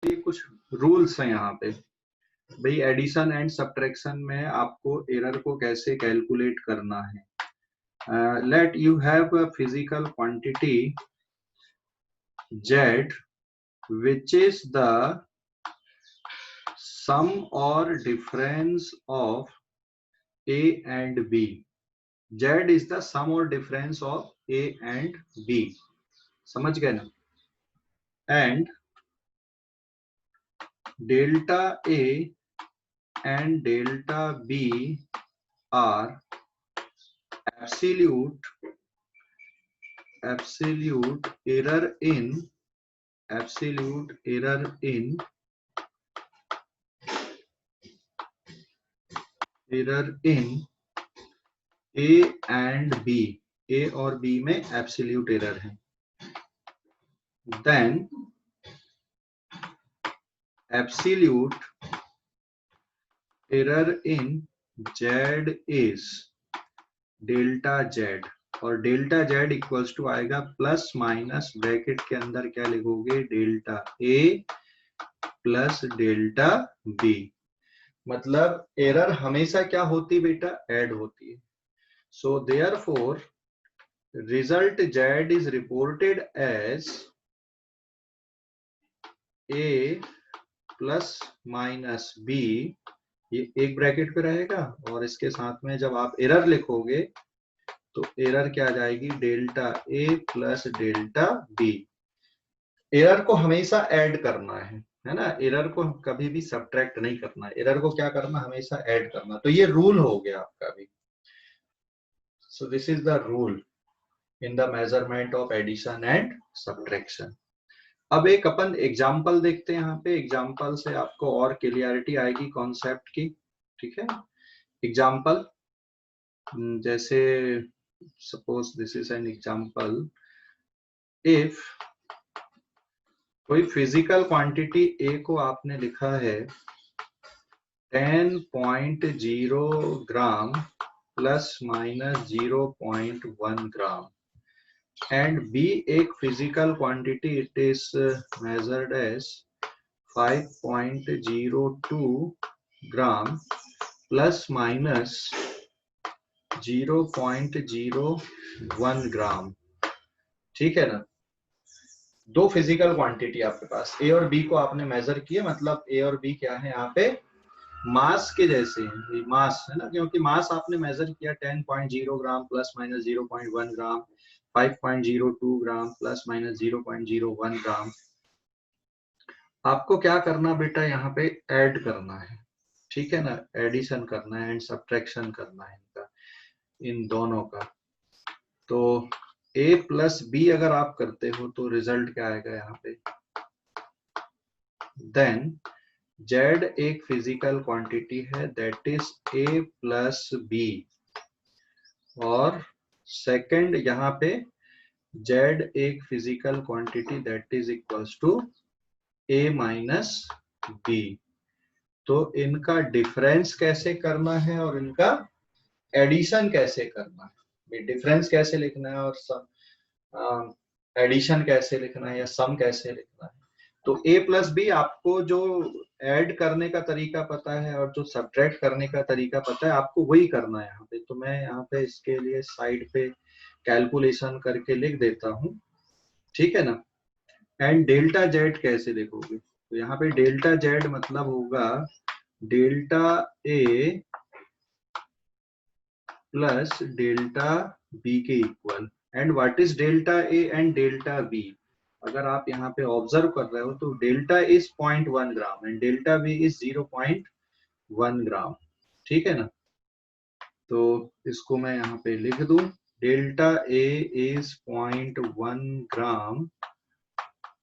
ये कुछ रूल्स हैं यहाँ पे भाई, एडिशन एंड सब्ट्रैक्शन में आपको एरर को कैसे कैलकुलेट करना है। Let you have a physical quantity z which is the sum or difference of a and b. z is the sum or difference of a and b, समझ गए ना। and delta a and delta b are absolute error in a and b, a और b में absolute error है। Then absolute error in z is delta z, और delta z equals to आएगा plus minus bracket के अंदर क्या लिखोगे, delta a plus delta b। मतलब एरर हमेशा क्या होती बेटा, ऐड होती है। So therefore result z is reported as a plus minus b, ये एक ब्रैकेट पे रहेगा, और इसके साथ में जब आप एरर लिखोगे तो एरर क्या आ जाएगी, delta a plus delta b। Error को हमेशा ऐड करना है ना, एरर को कभी भी सब्ट्रैक्ट नहीं करना, एरर को क्या करना, हमेशा ऐड करना। तो ये रूल हो गया आपका भी। So this is the rule in the measurement of addition and subtraction. अब एक अपन एग्जाम्पल देखते हैं, यहाँ पे एग्जाम्पल से आपको और क्लियरिटी आएगी कॉन्सेप्ट की। ठीक है, एग्जाम्पल जैसे suppose this is an example, if कोई फिजिकल क्वांटिटी ए को आपने लिखा है 10.0 gram plus minus 0.1 gram, and B एक physical quantity it is measured as 5.02 gram plus minus 0.01 gram. ठीक है ना, दो फिजिकल क्वांटिटी आपके पास, ए और बी को आपने मेजर किया, मतलब ए और बी क्या है यहाँ पे, मास के जैसे हैं, मास है ना, क्योंकि मास आपने मेजर किया 10.0 ग्राम प्लस माइनस 0.1 ग्राम, 5.02 ग्राम प्लस माइनस 0.01 ग्राम। आपको क्या करना बेटा, यहाँ पे ऐड करना है। ठीक है ना, एडिशन करना है एंड सब्ट्रैक्शन करना है इनका, इन दोनों का। तो a प्लस बी अगर आप करते हो तो रिजल्ट क्या आएगा यहाँ पे, देन z एक फिजिकल क्वांटिटी है that is a plus B, और सेकंड यहाँ पे z एक physical quantity that is equals to a minus B. तो इनका डिफरेंस कैसे करना है और इनका एडिशन कैसे करना है, डिफरेंस कैसे लिखना है और सम एडिशन कैसे लिखना है या सम कैसे लिखना है। तो a प्लस बी आपको जो ऐड करने का तरीका पता है और जो सब्ट्रैक्ट करने का तरीका पता है, आपको वही करना है यहाँ पे। तो मैं यहाँ पे इसके लिए साइड पे कैलकुलेशन करके लिख देता हूँ। ठीक है ना, एंड डेल्टा जेड कैसे लिखोगे, तो यहाँ पे डेल्टा जेड मतलब होगा delta A plus delta B के equal. And what is delta A and delta B, अगर आप यहाँ पे ऑब्जर्व कर रहे हो तो delta is 0.1 gram and delta B is 0.1 gram. ठीक है ना, तो इसको मैं यहाँ पे लिख दूं, delta A is 0.1 gram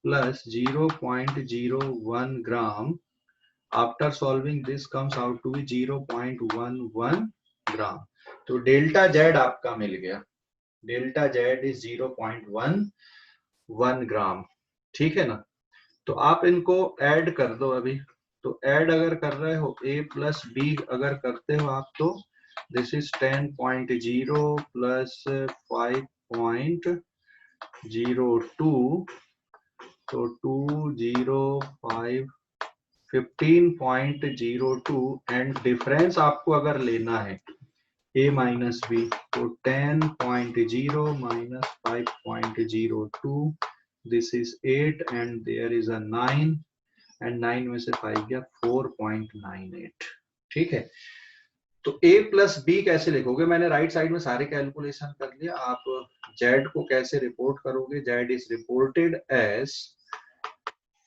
plus 0.01 gram, after solving this comes out to be 0.11 gram. तो डेल्टा जेड आपका मिल गया, डेल्टा जेड इज 0.11 ग्राम। ठीक है ना, तो आप इनको ऐड कर दो अभी। तो ऐड अगर कर रहे हो a प्लस बी अगर करते हो आप, तो दिस इज 10.0 प्लस 5.02 तो 205 15.02 एंड डिफरेंस आपको अगर लेना है a माइनस बी तो 10.0 minus 5.02 this is 8 and there is a 9 and 9 में से 5 गया 4.98। ठीक है, तो a प्लस बी कैसे लिखोगे? मैंने राइट साइड में सारे कैलकुलेशन कर लिया। आप z को कैसे रिपोर्ट करोगे? z is reported as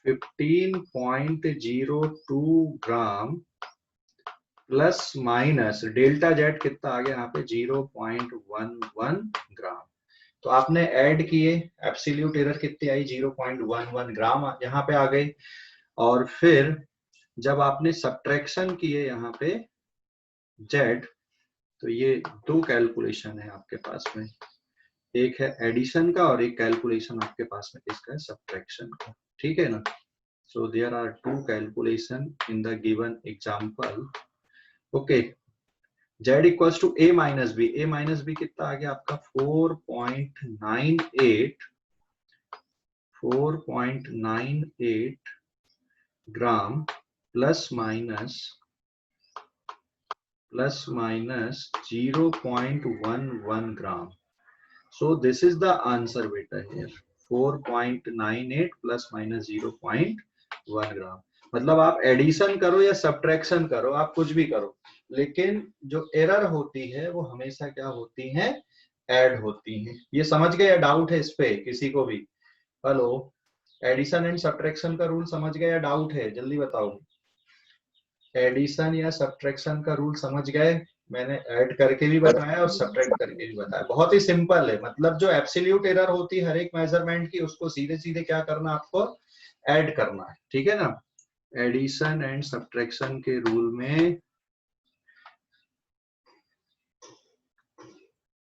15.02 gram plus minus delta Z कितना आ गया यहाँ पे 0.11 ग्राम। तो आपने ऐड किए, एब्सोल्यूट एरर कितनी आई 0.11 ग्राम यहाँ पे आ गई। और फिर जब आपने सब्ट्रैक्शन किए यहाँ पे जेड, तो ये दो कैलकुलेशन है आपके पास में, एक है एडिशन का और एक कैलकुलेशन आपके पास में किसका है? सब्ट्रैक्शन का। ठीक है ना? So there are two calculation in the given example. Okay, z equals to a minus B. a minus B कितना आ गया आपका? 4.98 gram plus minus 0.11 gram. So this is the answer बेटा हियर, 4.98 प्लस माइनस 0.1 ग्राम। मतलब आप addition करो या subtraction करो, आप कुछ भी करो, लेकिन जो एरर होती है वो हमेशा क्या होती है? ऐड होती है। ये समझ गए या डाउट है इस पे किसी को भी? हेलो, एडिशन एंड सब्ट्रैक्शन का रूल समझ गए या डाउट है? जल्दी बताओ। एडिशन या सब्ट्रैक्शन का रूल समझ गए? मैंने ऐड करके भी बताया और सब्ट्रैक्ट करके भी बताया। बहुत ही सिंपल है। मतलब जो एब्सोल्यूट एरर होती है हर एक मेजरमेंट की, उसको सीधे सीधे क्या करना, आपको ऐड करना है। ठीक है ना? एडिशन एंड सब्ट्रैक्शन के रूल में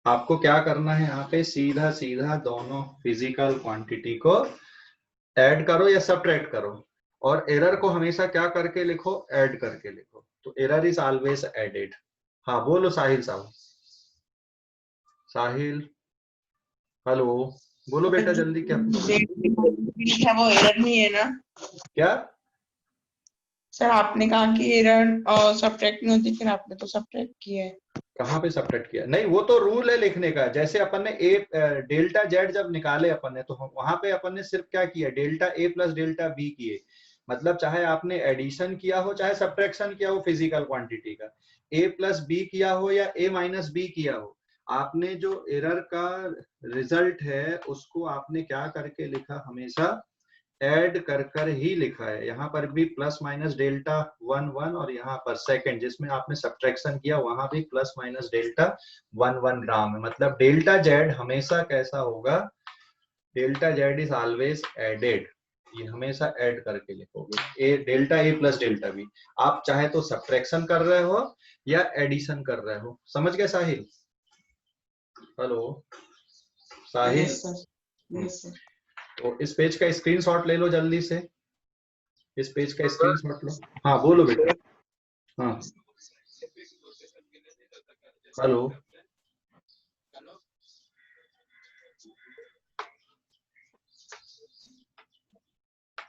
आपको क्या करना है? यहाँ पे सीधा सीधा दोनों फिजिकल क्वांटिटी को ऐड करो या सब्ट्रैक्ट करो, और एरर को हमेशा क्या करके लिखो? ऐड करके लिखो। तो एरर इज ऑलवेज एडेड। हाँ बोलो साहिल साहब। साहिल, हेलो, बोलो बेटा जल्दी। क्या है वो एरर नहीं है ना क्या? सर? आपने कहा कि एरर सब्ट्रैक्ट नहीं होती, फिर आपने तो सब्ट्रैक्ट किया है। कहाँ पे सब्ट्रैक्ट किया? नहीं, वो तो रूल है लिखने का। जैसे अपन ने ए डेल्टा जेड जब निकाले अपन ने, तो वहां पे अपन ने सिर्फ क्या किया? Delta A plus delta B किए। मतलब चाहे आपने एडिशन किया हो चाहे सब्ट्रैक्शन किया हो फिजिकल क्वांटिटी का, ए प्लस बी किया हो या ए माइनस बी किया हो, आपने जो एरर का रिजल्ट है उसको आपने क्या करके लिखा? हमेशा ऐड कर कर ही लिखा है। यहाँ पर भी प्लस माइनस डेल्टा 1 1, और यहाँ पर सेकंड जिसमें आपने सब्ट्रैक्शन किया वहां भी प्लस माइनस डेल्टा 1 1 ग्राम है। मतलब डेल्टा जेड हमेशा कैसा होगा? Delta Z is always added. ये हमेशा ऐड करके लिखोगे। A delta A plus delta B. आप चाहे तो सब्ट्रैक्शन कर रहे हो या एडिशन कर रहे हो। समझ गए Sahil? Hello Sahil. Yes sir, yes sir. तो इस पेज का स्क्रीनशॉट ले लो जल्दी से। इस पेज का स्क्रीनशॉट लो। हाँ बोलो बेटा। हाँ हेलो,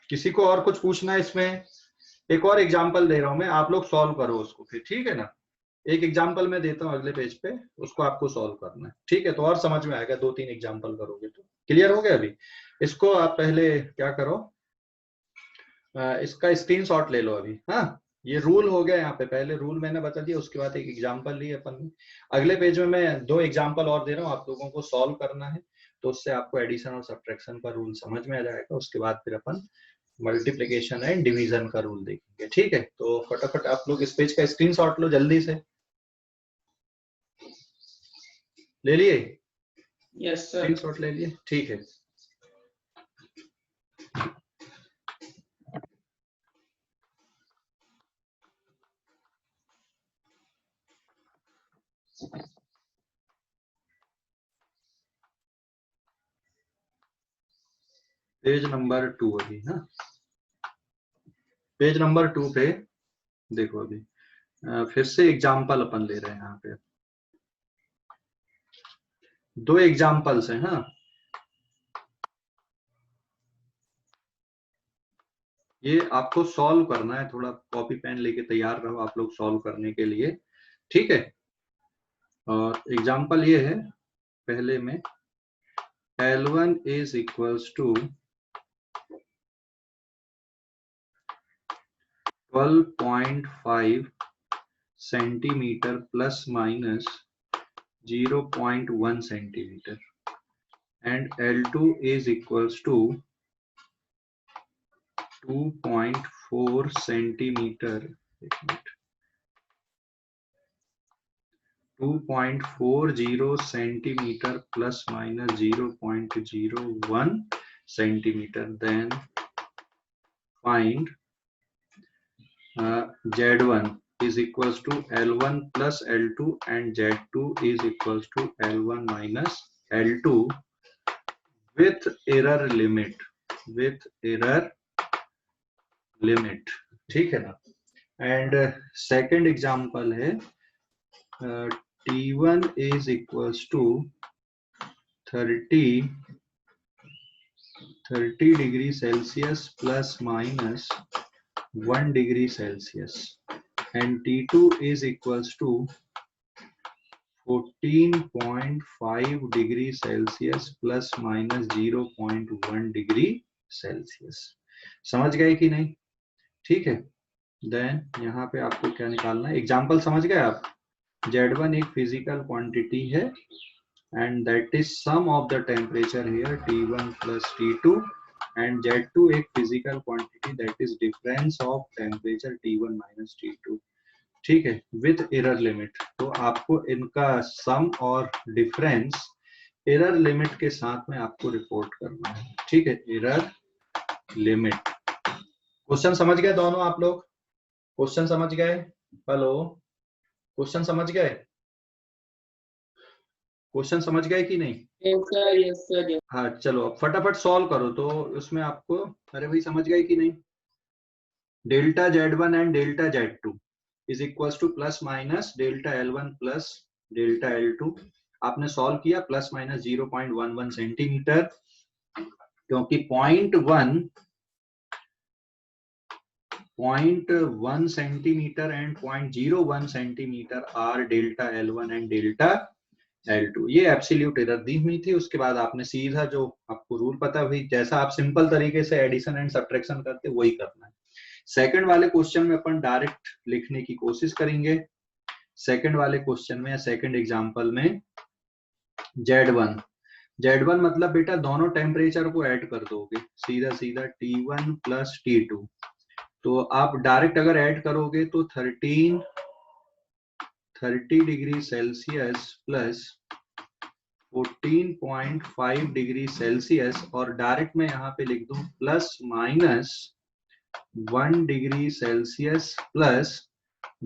किसी को और कुछ पूछना है इसमें? एक और एग्जांपल दे रहा हूं मैं, आप लोग सॉल्व करो उसको फिर। ठीक है ना? एक एग्जांपल मैं देता हूं अगले पेज पे, उसको आपको सॉल्व करना है। ठीक है? तो और समझ में आएगा, 2 3 एग्जांपल करोगे तो क्लियर हो गया। अभी इसको आप पहले क्या करो, इसका स्क्रीनशॉट ले लो अभी। हाँ, ये रूल हो गया। यहाँ पे पहले रूल मैंने बता दिया, उसके बाद एक एग्जांपल लिए अपन ने। अगले पेज में मैं 2 एग्जांपल और दे रहा हूँ, आप लोगों को सॉल्व करना है। तो उससे आपको एडिशन और सब्ट्रैक्शन का रूल समझ में आ जाएगा। उसके बाद फिर अपन मल्टीप्लीकेशन एंड डिवीजन का रूल देखेंगे। ठीक है? तो फटाफट आप लोग इस पेज का स्क्रीनशॉट लो जल्दी से। ले लिए? Yes sir. स्क्रीनशॉट ले लिए? ठीक है। पेज नंबर 2 अभी। हाँ, पेज नंबर 2 पे देखो अभी। फिर से एग्जाम्पल अपन ले रहे हैं। यहाँ पे 2 एग्जाम्पल्स हैं। हाँ, ये आपको सॉल्व करना है, थोड़ा कॉपी पेन लेके तैयार रहो आप लोग सॉल्व करने के लिए, ठीक है। और एग्जांपल ये है पहले में, L1 is equals to 12.5 centimeter plus minus 0.1 centimeter, and L2 is equals to 2.4 centimeter, 2.40 centimeter plus minus 0.01 centimeter. Then find Z1 is equals to L1 plus L2 and Z2 is equals to L1 minus L2 with error limit, with error limit, ठीक है ना। And second example है T1 is equals to 30 degree Celsius plus minus 1 degree Celsius, and T2 is equals to 14.5 degree Celsius plus minus 0.1 degree Celsius। समझ गए कि नहीं? ठीक है। देन यहाँ पे आपको क्या निकालना है, एग्जाम्पल समझ गए आप। Z1 एक फिजिकल क्वांटिटी है and that is sum of the temperature here T1 plus T2, and Z2 एक physical quantity that is difference of temperature T1 minus T2, ठीक है, विथ एरर लिमिट। तो आपको इनका सम और डिफरेंस एरर लिमिट के साथ में आपको रिपोर्ट करना है, ठीक है, एरर लिमिट। क्वेश्चन समझ गए दोनों आप लोग? क्वेश्चन समझ गए? हेलो, क्वेश्चन समझ गए? क्वेश्चन समझ गए कि नहीं? Yes sir. हाँ चलो अब फटाफट सॉल्व करो। तो उसमें आपको, अरे भाई समझ गए कि नहीं, delta Z1 and delta Z2 is equals two plus minus delta L1 plus delta L2। आपने सॉल्व किया, प्लस माइनस 0.11 सेंटीमीटर, क्योंकि 0.1 centimetre and 0.01 centimetre R delta L1 and delta L2। ये एब्सोल्यूट एरर दी हुई थी। उसके बाद आपने सीधा जो आपको रूल पता भाई, जैसा आप सिंपल तरीके से एडिशन एंड सब्ट्रैक्शन करते वही करना है। सेकंड वाले क्वेश्चन में अपन डायरेक्ट लिखने की कोशिश करेंगे। सेकंड वाले क्वेश्चन में या सेकंड एग्जांपल में Z1 मतलब बेटा दोनों टेम्परेचर को ऐड कर दोगे, सीधा सीधा T1 प्लस T2। तो आप डायरेक्ट अगर ऐड करोगे तो 30 degree Celsius plus 14.5 degree Celsius, और डायरेक्ट मैं यहाँ पे लिख दूं plus minus 1 degree Celsius plus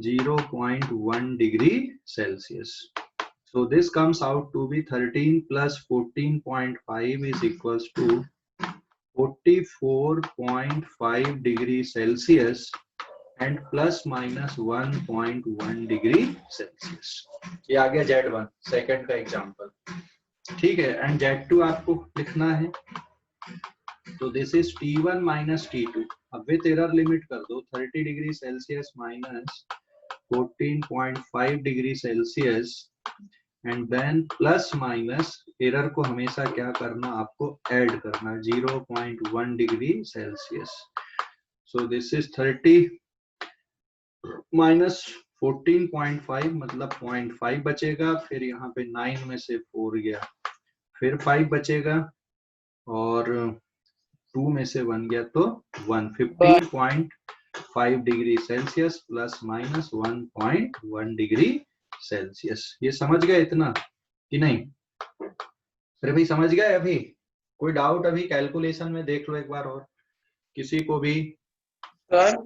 0.1 degree Celsius. So this comes out to be 13 plus 14.5 is equals to 44.5 degree Celsius and plus minus 1.1 degree Celsius। ये आ गया Z1 सेकंड का एग्जांपल, ठीक है। एंड Z2 आपको लिखना है, तो this is T1 minus T2। अब विथ एरर लिमिट कर दो, 30 degree Celsius minus 14.5 degree Celsius and then plus minus, error को हमेशा क्या करना, आपको ऐड करना, 0.1 degree Celsius. So this is 30 minus 14.5 मतलब 0.5 बचेगा, फिर यहाँ पे 9 में से 4 गया, फिर 5 बचेगा और 2 में से 1 गया तो 1, 15.5 degree Celsius plus minus 1.1 degree Celsius. ये समझ गए इतना कि नहीं? अरे भाई समझ गए? अभी कोई डाउट? अभी कैलकुलेशन में देख लो एक बार और, किसी को भी? सर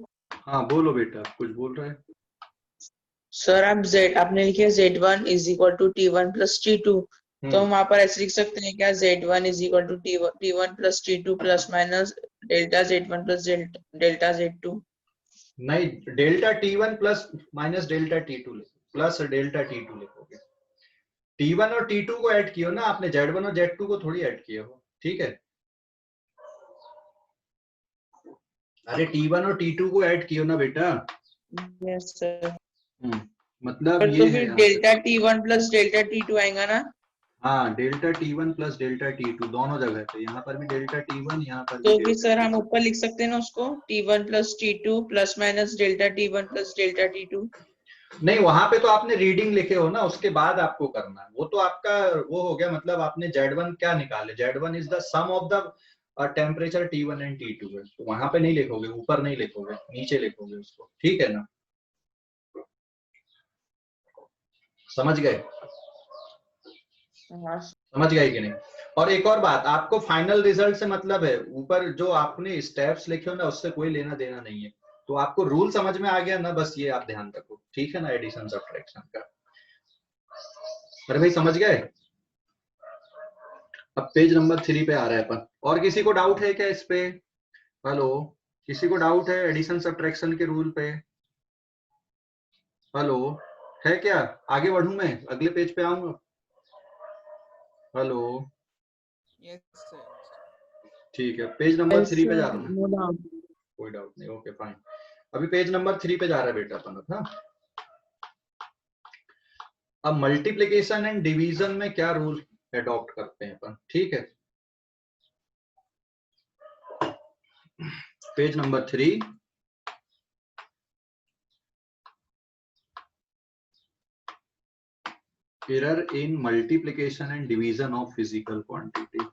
हाँ बोलो बेटा, कुछ बोल रहे हैं? सर आप आपने लिखे Z1 is equal to T1 plus T2, तो हम वहां पर ऐसे लिख सकते हैं क्या, Z1 is equal to T1 plus T2 plus minus delta Z1 plus delta Z2? नहीं, delta T1 plus minus delta T2 plus delta T2 लिखोगे। T1 और T2 को ऐड किया ना आपने, Z1 और Z2 को थोड़ी ऐड किए हो, ठीक है। अरे T1 और T2 को ऐड कियो ना बेटा। Yes sir. मतलब पर ये तो है फिर यहाँ पे। Delta T1 plus delta T2 आएगा ना। हाँ, delta T1 plus delta T2 दोनों जगह पे, यहाँ पर भी डेल्टा T1, यहाँ पर भी तो फिर डेल्टा सर हम T2। ऊपर लिख सकते हैं ना उसको T1 plus T2 plus minus delta T1 plus delta T2। नहीं, वहां पे तो आपने रीडिंग लिखे हो ना, उसके बाद आपको करना है वो तो आपका वो हो गया। मतलब आपने Z1 क्या निकाले, Z1 is the sum of the temperature T1 and T2 है, तो वहां पे नहीं लिखोगे, ऊपर नहीं लिखोगे, नीचे लिखोगे उसको, ठीक है ना। समझ गए? हाँ। समझ गए कि नहीं? और एक और बात, आपको फाइनल रिजल्ट से मतलब है, ऊपर जो आपने स्टेप्स लिखे हो ना उससे कोई लेना देना नहीं है। तो आपको रूल समझ में आ गया ना, बस ये आप ध्यान रखो, ठीक है ना, एडिशन सब्ट्रैक्शन का। अरे भाई समझ गए? अब पेज नंबर 3 पे आ रहा है अपन। और किसी को डाउट है क्या इस पे? हेलो, किसी को डाउट है एडिशन सब्ट्रैक्शन के रूल पे? हेलो, है क्या? आगे बढ़ूं मैं, अगले पेज पे आऊंगा। Hello, yes sir. ठीक है, पेज नंबर 3 पे जा रहा हूँ मैं। No doubt. कोई डाउट नहीं, ओके फाइन। अभी पेज नंबर 3 पे जा रहा है बेटा अपन अब। हाँ, अब मल्टीप्लीकेशन एंड डिवीजन में क्या रूल अडॉप्ट करते हैं अपन, ठीक है। Page number 3, error in multiplication and division of physical quantity.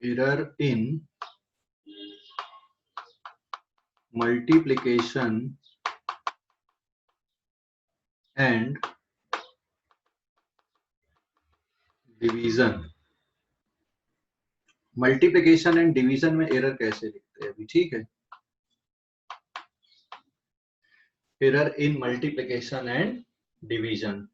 Error in multiplication and division। Multiplication and division में एरर कैसे लिखते हैं अभी, ठीक है। Error in multiplication and division.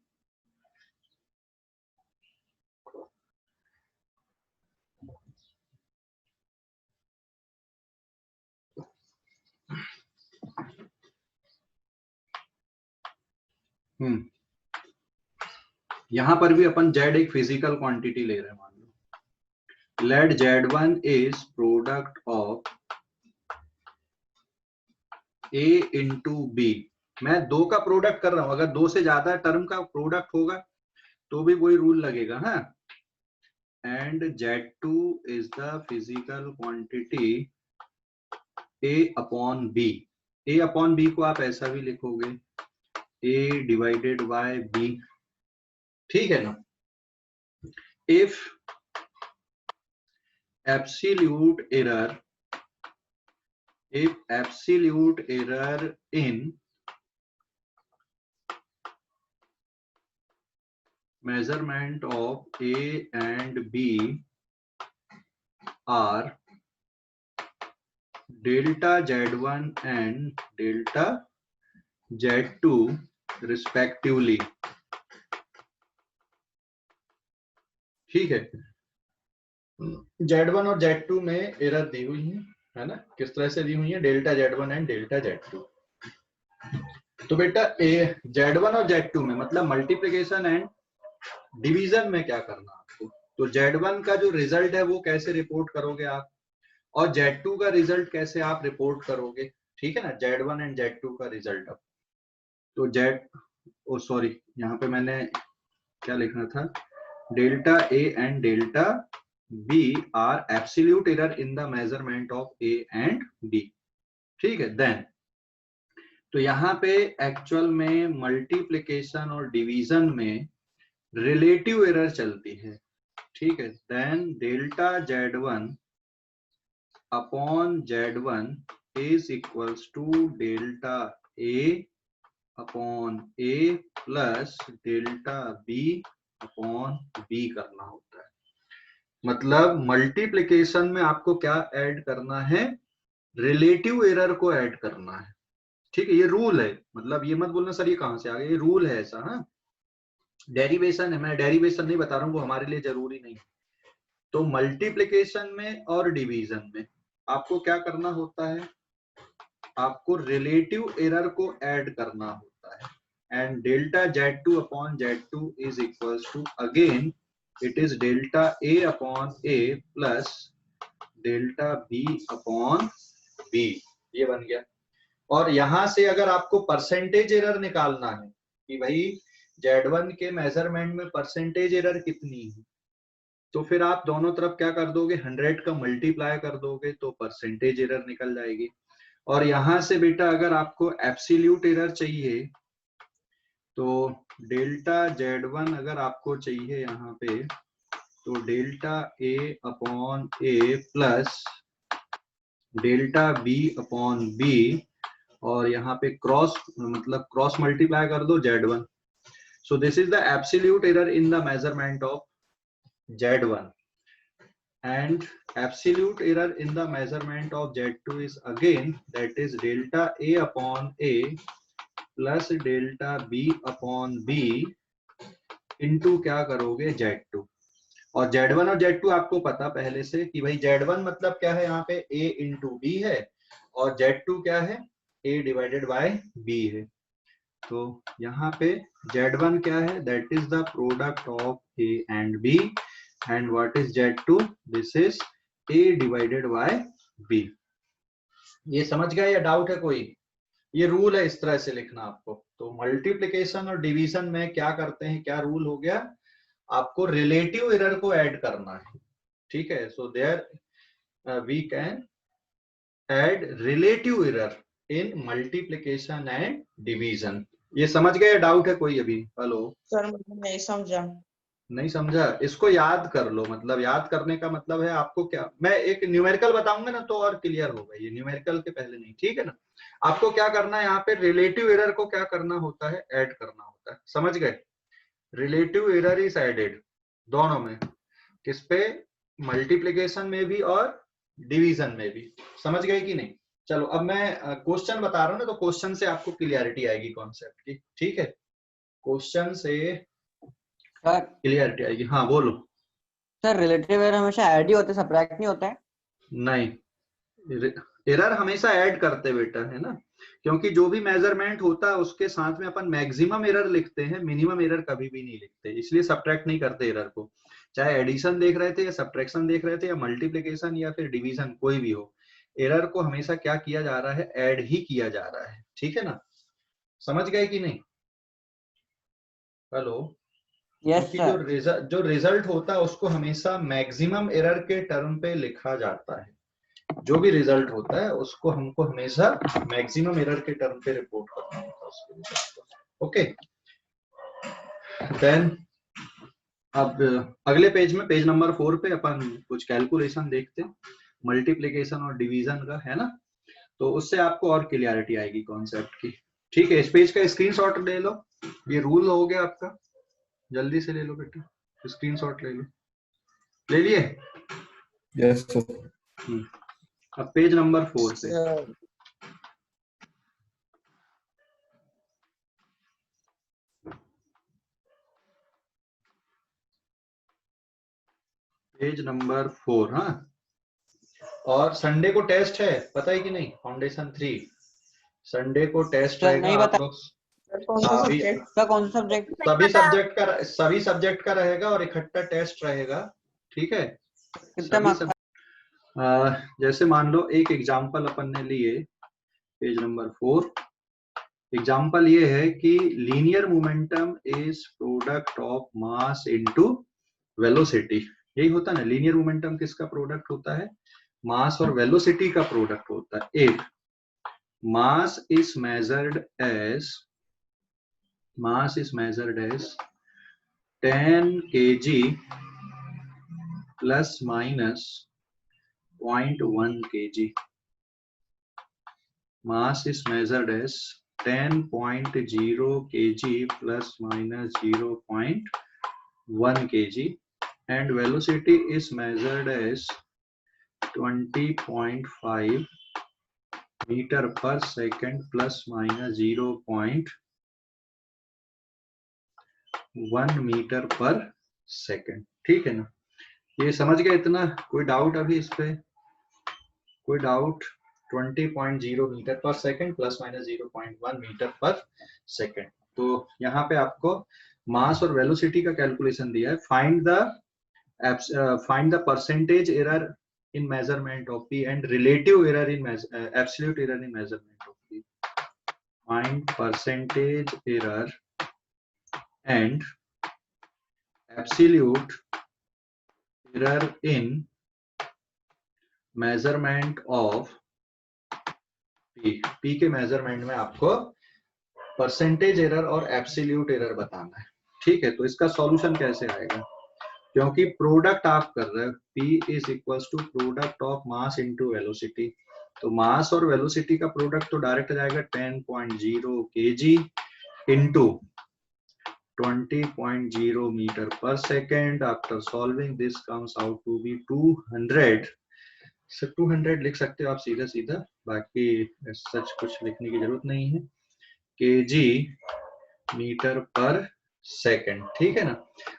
यहां पर भी अपन Z एक फिजिकल क्वांटिटी ले रहे हैं, मान लो let Z1 is product of A into B. मैं दो का प्रोडक्ट कर रहा हूं, अगर दो से ज्यादा टर्म का प्रोडक्ट होगा तो भी वही रूल लगेगा। हाँ, and Z2 is the physical quantity A upon B। A upon B को आप ऐसा भी लिखोगे A डिवाइडेड बाय B, ठीक है ना। If absolute error, if absolute error in measurement of A and B are delta Z1 and delta Z2 respectively, ठीक है। Z1 और Z2 में एरर दी हुई है ना, किस तरह से दी हुई है, delta Z1 and delta Z2। तो बेटा Z1 और Z2 में मतलब मल्टीप्लिकेशन एंड डिवीजन में क्या करना आपको, तो Z1 का जो रिजल्ट है वो कैसे रिपोर्ट करोगे आप, और Z2 का रिजल्ट कैसे आप रिपोर्ट करोगे, ठीक है ना। Z1 एंड Z2 का रिजल्ट। अब तो ओ सॉरी, यहाँ पे मैंने क्या लिखना था, delta A and delta B are absolute error in the measurement of A and B, ठीक है। देन तो यहाँ पे एक्चुअल में मल्टीप्लिकेशन और डिवीजन में रिलेटिव एरर चलती है, ठीक है। Then delta Z1 upon Z1 is equals to delta A upon A plus delta B upon B करना होता है। मतलब मल्टीप्लिकेशन में आपको क्या ऐड करना है, रिलेटिव एरर को ऐड करना है, ठीक है। ये रूल है, मतलब ये मत बोलना सर ये कहां से आ गया, ये रूल है ऐसा। हाँ, डेरिवेशन है, मैं डेरिवेशन नहीं बता रहा हूँ, वो हमारे लिए जरूरी नहीं। तो मल्टीप्लिकेशन में और डिवीजन में आपको क्या करना होता है, आपको रिलेटिव एरर को ऐड करना होता है। And delta Z2 upon Z2 is equals to again it is delta A upon A plus delta B upon B, ये बन गया। और यहां से अगर आपको परसेंटेज एरर निकालना है कि भाई Z1 के मेजरमेंट में परसेंटेज एरर कितनी है, तो फिर आप दोनों तरफ क्या कर दोगे, 100 का मल्टीप्लाई कर दोगे तो परसेंटेज एरर निकल जाएगी। और यहां से बेटा अगर आपको एब्सोल्यूट एरर चाहिए तो डेल्टा Z1 अगर आपको चाहिए यहाँ पे, तो delta A upon A plus delta B upon B, और यहाँ पे क्रॉस मतलब क्रॉस मल्टीप्लाई कर दो Z1। So this is the absolute error in the measurement of Z1, and absolute error in the measurement of Z2 is again that is delta A upon A plus delta B upon B into क्या करोगे Z2। और Z1 और Z2 आपको पता पहले से कि भाई Z1 मतलब क्या है, यहाँ पे A इंटू B है, और Z2 क्या है, A डिवाइडेड बाय B है। तो यहाँ पे Z1 क्या है, that is the product of A and B, and what is Z2, this is A divided by B। ये समझ गए या डाउट है कोई? ये रूल है इस तरह से लिखना आपको। तो मल्टीप्लिकेशन और डिवीजन में क्या करते हैं, क्या रूल हो गया, आपको रिलेटिव एरर को ऐड करना है, ठीक है। So there we can add relative error in multiplication and division. ये समझ गए या डाउट है कोई अभी? हेलो सर मुझे नहीं समझा। नहीं समझा? इसको याद कर लो, मतलब याद करने का मतलब है आपको क्या, मैं एक न्यूमेरिकल बताऊंगा ना तो और क्लियर होगा, ये न्यूमेरिकल के पहले नहीं, ठीक है ना। आपको क्या करना है, यहाँ पे रिलेटिव एरर को क्या करना होता है, ऐड करना होता है, समझ गए। रिलेटिव एरर इज एडेड दोनों में, किस पे, मल्टीप्लीकेशन में भी और डिवीजन में भी, समझ गए कि नहीं। चलो अब मैं क्वेश्चन बता रहा हूँ ना, तो क्वेश्चन से आपको क्लियरिटी आएगी कॉन्सेप्ट की, ठीक है। क्वेश्चन से सर क्लियरिटी आएगी। हाँ बोलो। सर रिलेटिव एरर हमेशा ऐड ही होता है, सब्ट्रैक्ट नहीं होता है? नहीं, एरर हमेशा ऐड करते बेटा, है ना, क्योंकि जो भी मेजरमेंट होता है उसके साथ में अपन मैक्सिमम एरर लिखते हैं, मिनिमम एरर कभी भी नहीं लिखते, इसलिए सब्ट्रैक्ट नहीं करते एरर को। चाहे एडिशन देख रहे थे या सब्ट्रैक्शन देख रहे थे या मल्टीप्लिकेशन या फिर डिवीजन, कोई भी हो, एरर को हमेशा क्या किया जा रहा है, ऐड ही किया जा रहा है, ठीक है ना। समझ गए कि नहीं? हेलो। यस क्योंकि सर। जो रिजल्ट होता है उसको हमेशा मैक्सिमम एरर के टर्म पे लिखा जाता है, जो भी रिजल्ट होता है उसको हमको हमेशा मैक्सिमम एरर के टर्म पे रिपोर्ट करना होता है उसके रिजल्ट को। ओके, देन अब अगले पेज में, पेज नंबर 4 पे अपन कुछ कैलकुलेशन देखते हैं मल्टीप्लिकेशन और डिवीजन का, है ना। तो उससे आपको और क्लियरिटी आएगी कॉन्सेप्ट की, ठीक है। इस पेज का स्क्रीनशॉट ले लो, ये रूल हो गया आपका, जल्दी से ले लो बेटा, स्क्रीनशॉट ले लो। ले लिए? Yes sir. अब पेज नंबर 4 पे, पेज नंबर 4। हाँ, और संडे को टेस्ट है, पता है कि नहीं, फाउंडेशन 3 संडे को टेस्ट सर रहेगा नहीं आप पता। लोग। कौन सा सब्जेक्ट? सर कौन सा सब्जेक्ट? सभी सब्जेक्ट का रहेगा और इकट्ठा टेस्ट रहेगा, ठीक है। कितना मार्क्स? जैसे मान लो एक एग्जांपल अपन ने लिए, पेज नंबर 4। एग्जांपल ये है कि linear momentum is product of mass into velocity. यही होता है ना, लीनियर मोमेंटम किसका प्रोडक्ट होता है, मास और वेलोसिटी का प्रोडक्ट होता है। एक mass is measured as 10 kg plus minus 0.1 kg. Mass is measured as 10.0 kg plus minus 0.1 kg, and velocity is measured as 20.5 meter per second plus minus 0.1 metre पर second, ठीक है ना। ये समझ गए इतना? कोई डाउट अभी इस पे? कोई डाउट? 20.0 मीटर पर सेकंड प्लस माइनस 0.1 मीटर पर सेकंड। तो यहाँ पे आपको मास और वेलोसिटी का कैलकुलेशन दिया है। Find the percentage error in measurement of P and relative error in absolute error in measurement of P. Find percentage error and absolute error in measurement of P. P के measurement में आपको percentage error और absolute error बताना है, ठीक है। तो इसका सॉल्यूशन कैसे आएगा, क्योंकि प्रोडक्ट आप कर रहे हो, P is equals to product of mass into velocity. तो मास और वेलोसिटी का प्रोडक्ट तो डायरेक्ट जाएगा 10.0 kg इनटू 20.0 मीटर पर second. After solving this comes out to be 200। 200 लिख सकते हो आप सीधा सीधा, बाकी सच कुछ लिखने की जरूरत नहीं है, kg मीटर पर सेकंड, ठीक है ना।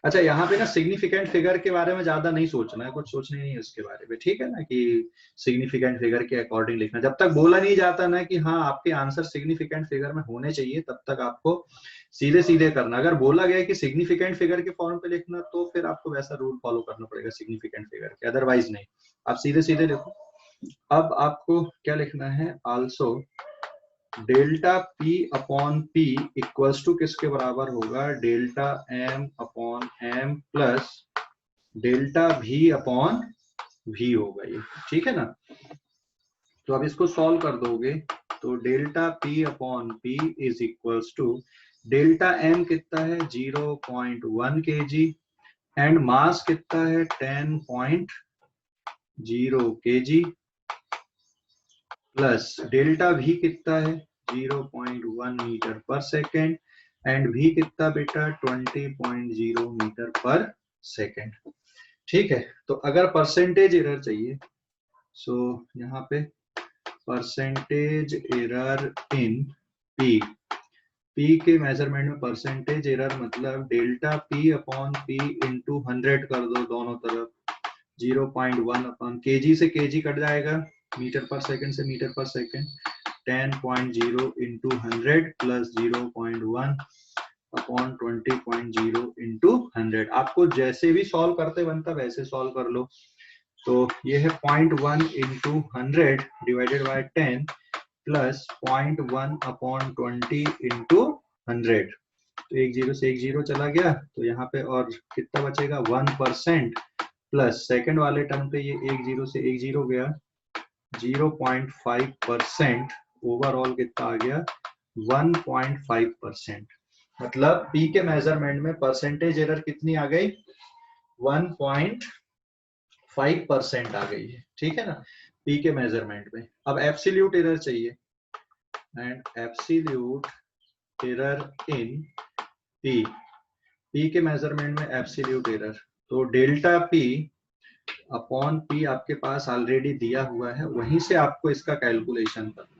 अच्छा, यहाँ पे ना सिग्निफिकेंट फिगर के बारे में ज्यादा नहीं सोचना है, कुछ सोचना नहीं है उसके बारे में, ठीक है ना, कि सिग्निफिकेंट फिगर के अकॉर्डिंग लिखना। जब तक बोला नहीं जाता ना कि हाँ आपके आंसर सिग्निफिकेंट फिगर में होने चाहिए, तब तक आपको सीधे सीधे करना। अगर बोला गया कि सिग्निफिकेंट फिगर के फॉर्म पे लिखना, तो फिर आपको वैसा रूल फॉलो करना पड़ेगा सिग्निफिकेंट फिगर के, अदरवाइज नहीं, आप सीधे सीधे लिखो। अब आपको क्या लिखना है, also delta P upon P equals to किसके बराबर होगा, delta M upon M plus delta V upon V होगा ये, ठीक है ना। तो अब इसको सॉल्व कर दोगे तो delta P upon P is equals to delta M कितना है 0.1 kg एंड मास कितना है 10.0 kg प्लस डेल्टा V कितना है 0.1 मीटर पर सेकेंड एंड V कितना बेटा 20.0 मीटर पर सेकेंड, ठीक है। तो अगर परसेंटेज एरर चाहिए, सो यहाँ पे percentage error in P, P के मेजरमेंट में परसेंटेज एरर मतलब delta P upon P into 100 कर दो दोनों तरफ, 0.1 अपॉन kg से kg कट जाएगा, मीटर पर सेकंड से मीटर पर second, 10.0 into 100 plus 0.1 upon 20.0 into 100। आपको जैसे भी सॉल्व करते बनता वैसे सॉल्व कर लो। तो ये है 0.1 into 100 divided by 10 plus 0.1 upon 20 into 100। तो एक जीरो से एक जीरो चला गया, तो यहाँ पे और कितना बचेगा 1% प्लस सेकंड वाले टर्म पे ये एक जीरो से एक जीरो गया, 0.5%, ओवरऑल कितना आ गया 1.5%। मतलब P के मेजरमेंट में परसेंटेज एरर कितनी आ गई 1.5% आ गई है, ठीक है ना, P के मेजरमेंट में। अब एब्सोल्यूट एरर चाहिए and absolute error in P, P के मेजरमेंट में एब्सोल्यूट एरर, तो डेल्टा P अपॉन P आपके पास ऑलरेडी दिया हुआ है, वहीं से आपको इसका कैलकुलेशन करना है।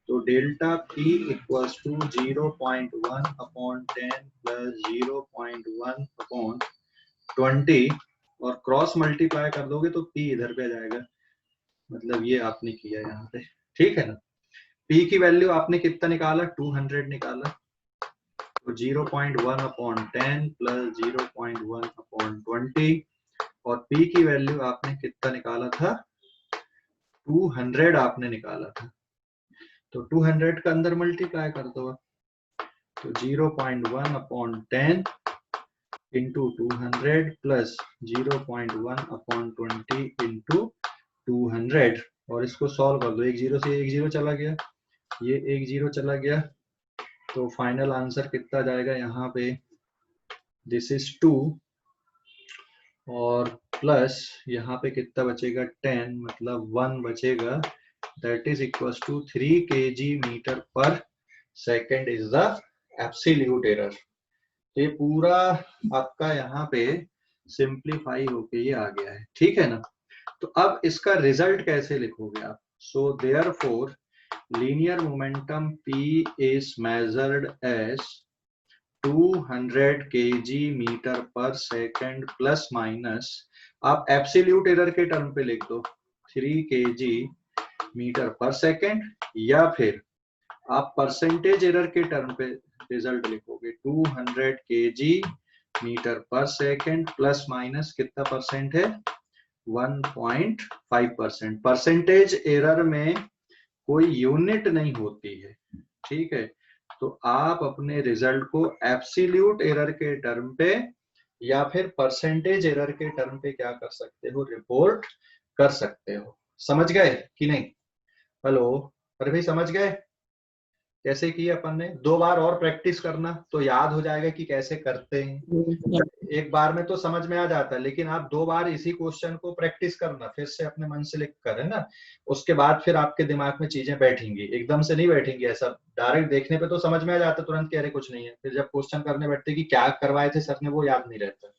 तो delta P equals to 0.1 upon 10 plus 0.1 upon 20 और क्रॉस मल्टीप्लाई कर दोगे तो P इधर पे जाएगा, मतलब ये आपने किया यहाँ पे, ठीक है ना। P की वैल्यू आपने कितना निकाला 200 निकाला, तो 0.1 अपॉन 10 प्लस 0.1 अपॉन 20 और P की वैल्यू आपने कितना निकाला था 200 आपने निकाला था, तो 200 का अंदर मल्टीप्लाई कर दो, तो 0.1 upon 10 into 200 plus 0.1 upon 20 into 200 और इसको सॉल्व कर दो। एक जीरो से एक जीरो चला गया, ये एक जीरो चला गया, तो फाइनल आंसर कितना जाएगा यहाँ पे, दिस इज 2 और प्लस यहाँ पे कितना बचेगा 10, मतलब 1 बचेगा, that is equals to 3 kg metre पर second is the absolute error. ये पूरा आपका यहाँ पे सिंप्लीफाई होके ये आ गया है, ठीक है ना। तो अब इसका रिजल्ट कैसे लिखोगे आप, so therefore linear momentum P is measured as 200 kg metre पर सेकेंड प्लस माइनस, आप एब्सोल्यूट एरर के टर्म पे लिख दो 3 kg मीटर पर सेकेंड, या फिर आप परसेंटेज एरर के टर्म पे रिजल्ट लिखोगे 200 kg मीटर पर सेकेंड प्लस माइनस कितना परसेंट है 1.5%। परसेंटेज एरर में कोई यूनिट नहीं होती है, ठीक है। तो आप अपने रिजल्ट को एब्सोल्यूट एरर के टर्म पे या फिर परसेंटेज एरर के टर्म पे क्या कर सकते हो, रिपोर्ट कर सकते हो। समझ गए कि नहीं? हेलो, अरे भाई समझ गए कैसे किया अपन ने? 2 बार और प्रैक्टिस करना तो याद हो जाएगा कि कैसे करते हैं। एक बार में तो समझ में आ जाता है, लेकिन आप 2 बार इसी क्वेश्चन को प्रैक्टिस करना, फिर से अपने मन से लिख कर, है ना। उसके बाद फिर आपके दिमाग में चीजें बैठेंगी, एकदम से नहीं बैठेंगी। ऐसा डायरेक्ट देखने पे तो समझ में आ जाता तुरंत कि अरे कुछ नहीं है, फिर जब क्वेश्चन करने बैठते कि क्या करवाए थे सर ने वो याद नहीं रहता।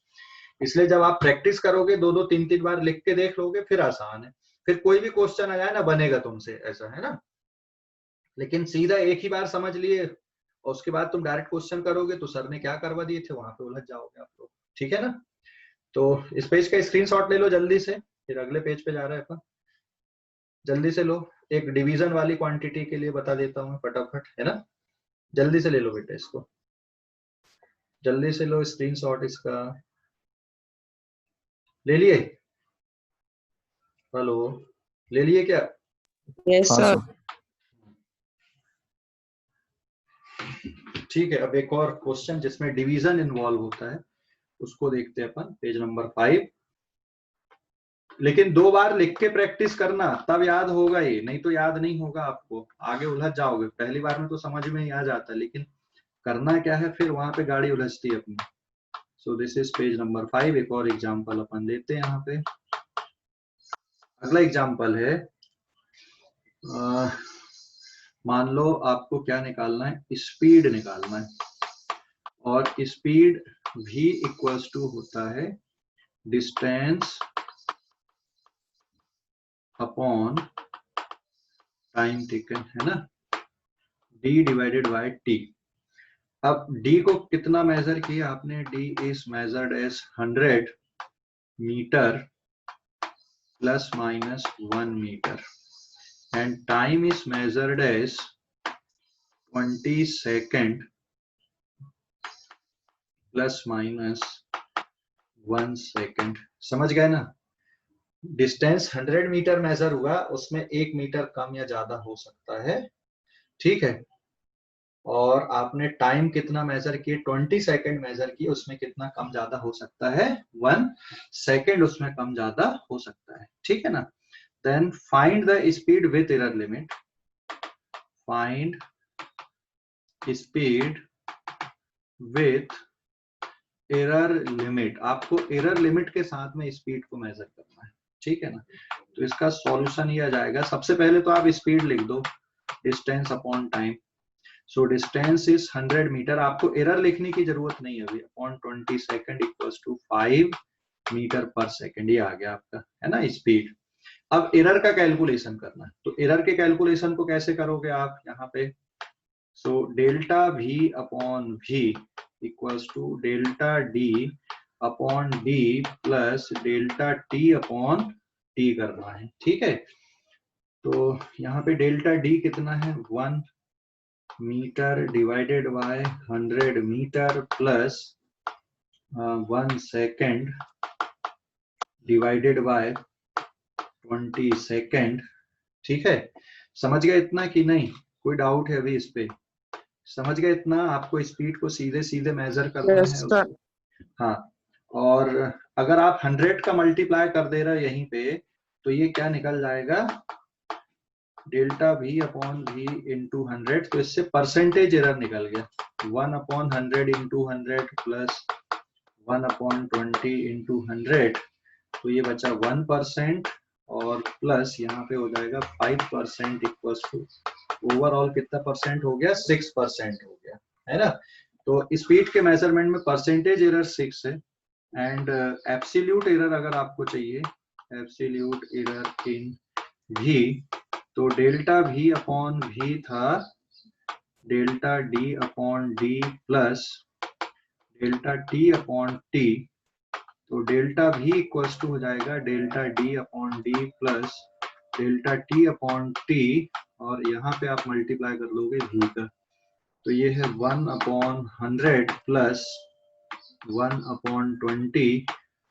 इसलिए जब आप प्रैक्टिस करोगे 2-2 3-3 बार लिख के देख लोगे, फिर आसान है। फिर कोई भी क्वेश्चन आ जाए ना, बनेगा तुमसे, ऐसा है ना। लेकिन सीधा एक ही बार समझ लिए और उसके बाद तुम डायरेक्ट क्वेश्चन करोगे तो सर ने क्या करवा दिए थे, वहां पे उलझ जाओगे आप लोग, ठीक है ना। तो इस पेज का स्क्रीनशॉट ले लो जल्दी से, फिर अगले पेज पे जा रहे हैं अपन। जल्दी से लो, एक डिवीजन वाली क्वांटिटी के लिए बता देता हूँ फटाफट, है ना। जल्दी से ले लो बेटा इसको, जल्दी से लो स्क्रीनशॉट इसका। ले लिए? हेलो, ले लिए क्या? यस हाँ सर। सर। ठीक है, अब एक और क्वेश्चन जिसमें डिवीजन इन्वॉल्व होता है उसको देखते हैं अपन, पेज नंबर 5। लेकिन 2 बार लिख के प्रैक्टिस करना, तब याद होगा ये, नहीं तो याद नहीं होगा आपको, आगे उलझ जाओगे। पहली बार में तो समझ में ही आ जाता है, लेकिन करना क्या है, फिर वहां पे गाड़ी उलझती है अपनी। सो दिस इज पेज नंबर 5। एक और एग्जांपल अपन देते हैं यहाँ पे। अगला एग्जांपल है, मान लो आपको क्या निकालना है, स्पीड निकालना है, और स्पीड v इक्वल्स टू होता है डिस्टेंस अपॉन टाइम टेकन, है ना, d डिवाइडेड बाय t। अब d को कितना मेजर किया आपने? d is measured as 100 metre plus minus 1 metre, and time is measured as 20 second plus minus 1 second. समझ गए ना? डिस्टेंस 100 मीटर मेजर हुआ, उसमें 1 मीटर कम या ज्यादा हो सकता है, ठीक है। और आपने टाइम कितना मेजर किए? 20 सेकेंड मेजर किए, उसमें कितना कम ज्यादा हो सकता है? 1 सेकेंड उसमें कम ज्यादा हो सकता है, ठीक है ना। Then find the speed with error limit. Find speed with error limit. आपको एरर लिमिट के साथ में स्पीड को मेजर करना है, ठीक है ना। तो इसका सॉल्यूशन ये आ जाएगा, सबसे पहले तो आप स्पीड लिख दो, distance upon time. So distance is 100 metre, आपको एरर लिखने की जरूरत नहीं है अभी, upon 20 second equals to 5 metre पर सेकेंड। ये आ गया आपका, है ना, स्पीड। अब एरर का कैलकुलेशन करना है, तो एरर के कैलकुलेशन को कैसे करोगे आप यहाँ पे? So delta v upon v equals to delta d upon d plus delta t upon t करना है, ठीक है। तो यहाँ पे डेल्टा d कितना है? 1 metre divided by 100 metre plus 1 second divided by 20 second, ठीक है। समझ गए इतना कि नहीं? कोई डाउट है अभी इस पे? समझ गए इतना? आपको स्पीड को सीधे सीधे मेजर करना यस है सर। हाँ। और अगर आप 100 का मल्टीप्लाई कर दे रहे यहीं पे, तो ये क्या निकल जाएगा? Delta v upon v into 100। तो इससे परसेंटेज एरर निकल गया, 1 upon 100 into 100 plus 1 upon 20 into 100। तो ये बचा 1%, और प्लस यहाँ पे हो जाएगा 5% इक्वल्स टू ओवरऑल कितना परसेंट हो गया? 6% हो गया, है ना। तो स्पीड के मेजरमेंट में परसेंटेज एरर 6 है, एंड एब्सोल्यूट एरर अगर आपको चाहिए, एब्सोल्यूट एरर इन v, तो डेल्टा v अपॉन v था delta d upon d plus delta t upon t। तो डेल्टा v इक्वल्स टू हो जाएगा delta d upon d plus delta t upon t, और यहाँ पे आप मल्टीप्लाई कर लोगे v का, तो ये है 1 upon 100 plus 1 upon 20,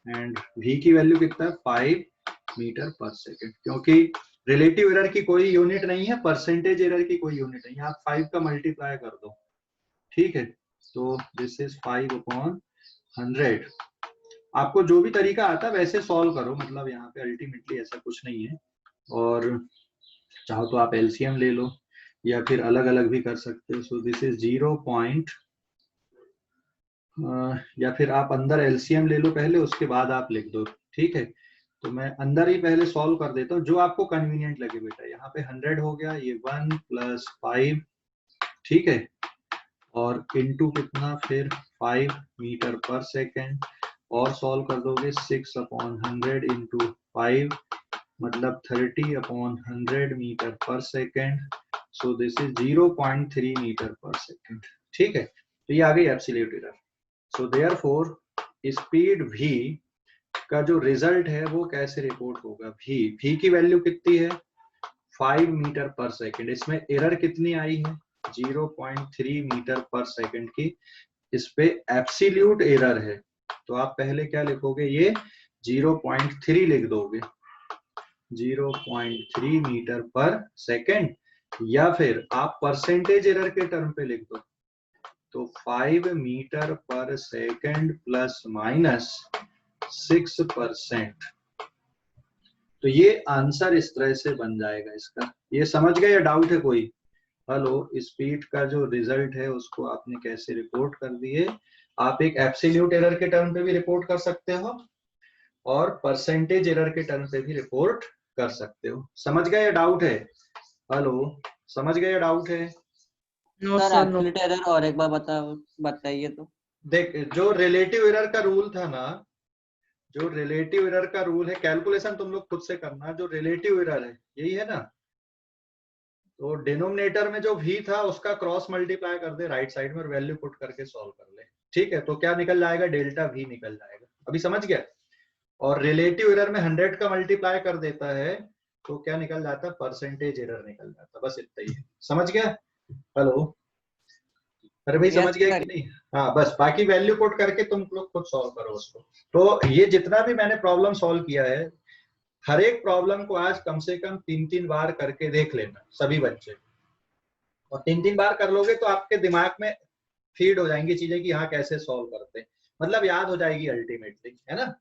and v की वैल्यू कितना है? 5 मीटर पर सेकेंड, क्योंकि रिलेटिव एरर की कोई यूनिट नहीं है, परसेंटेज एरर की कोई यूनिट नहीं है। आप 5 का मल्टीप्लाई कर दो, ठीक है, तो दिस इज 5/100। आपको जो भी तरीका आता है वैसे सॉल्व करो, मतलब यहाँ पे अल्टीमेटली ऐसा कुछ नहीं है। और चाहो तो आप एलसीएम ले लो या फिर अलग अलग भी कर सकते हो। सो दिस इज 0 पॉइंट, या फिर आप अंदर एलसीएम ले लो पहले, उसके बाद आप लिख दो, ठीक है। तो मैं अंदर ही पहले सॉल्व कर देता हूँ, जो आपको कन्वीनियंट लगे बेटा। यहाँ पे 100 हो गया, ये 1 + 5, ठीक है, और इनटू कितना फिर 5 मीटर पर सेकेंड, और सॉल्व कर दोगे 6/100 इंटू 5, मतलब 30/100 मीटर पर second. So this is 0.3 metre पर सेकेंड, ठीक है। तो ये आ गई absolute error. So therefore speed v का जो रिजल्ट है वो कैसे रिपोर्ट होगा। v की वैल्यू कितनी है, 5 मीटर पर सेकेंड। इसमें एरर कितनी आई है, 0.3 मीटर पर सेकेंड की। इस पे एब्सोल्यूट एरर है, तो आप पहले क्या लिखोगे, ये 0.3 लिख दोगे, 0.3 मीटर पर सेकेंड, या फिर आप परसेंटेज एरर के टर्म पे लिख दो, तो 5 मीटर पर सेकेंड प्लस माइनस 6%। तो ये आंसर इस तरह से बन जाएगा इसका। ये समझ गए या डाउट है कोई? हेलो, स्पीड का जो रिजल्ट है उसको आपने कैसे रिपोर्ट कर दिए। आप एक एब्सोल्यूट एरर के टर्म पे भी रिपोर्ट कर सकते हो और परसेंटेज एरर के टर्म पे भी रिपोर्ट कर सकते हो। समझ गए या डाउट है? हेलो, समझ गए या डाउट है? No sir sir no. Absolute error और एक बार बताइए तो। देख, जो रिलेटिव एरर का रूल था ना, जो रिलेटिव एरर का रूल है, कैलकुलेशन तुम लोग खुद से करना, जो रिलेटिव एरर है यही है ना। तो डिनोमिनेटर में जो v था उसका क्रॉस मल्टीप्लाई कर दे राइट साइड में और वैल्यू पुट करके सॉल्व कर ले, ठीक है। तो क्या निकल जाएगा, डेल्टा v निकल जाएगा। अभी समझ गया? और रिलेटिव एरर में 100 का मल्टीप्लाई कर देता है तो क्या निकल जाता है, परसेंटेज एरर निकल जाता। बस इतना ही है। समझ गया? हेलो, अरे भाई समझ गया कि नहीं? हाँ, बस बाकी वैल्यू पुट करके तुम लोग खुद सॉल्व करो उसको। तो ये जितना भी मैंने प्रॉब्लम सॉल्व किया है, हर एक प्रॉब्लम को आज कम से कम 3-3 बार करके देख लेना सभी बच्चे, और 3-3 बार कर लोगे तो आपके दिमाग में फीड हो जाएंगी चीजें कि हाँ कैसे सॉल्व करते हैं, मतलब याद हो जाएगी अल्टीमेटली, है ना,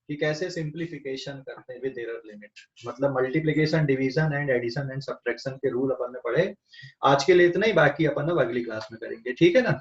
कि कैसे सिंप्लीफिकेशन करते हैं विद एरर लिमिट। मतलब multiplication, division and addition and subtraction के रूल अपन ने पढ़े। आज के लिए इतना ही, बाकी अपन अब अगली क्लास में करेंगे, ठीक है ना।